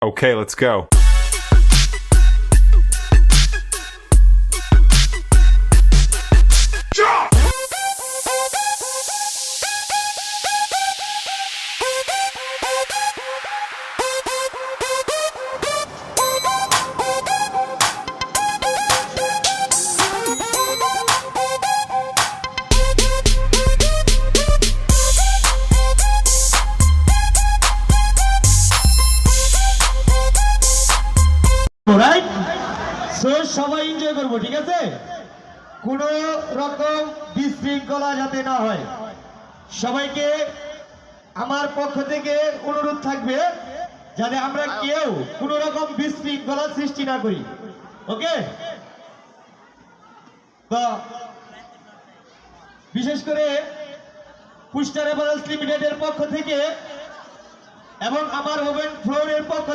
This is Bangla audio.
Okay, let's go. Right so সবাই এনজয় করবো, ঠিক আছে? কোনো রকম বিশৃঙ্খলা যাতে না হয়, সবাইকে আমার পক্ষ থেকে অনুরোধ থাকবে যাতে আমরা কেউ কোনো রকম বিশৃঙ্খলা সৃষ্টি না করি। ওকে, তো বিশেষ করে পুস্টার অ্যাপারেলস লিমিটেডের পক্ষ থেকে এবং আমার ওভেন ফ্লোরের পক্ষ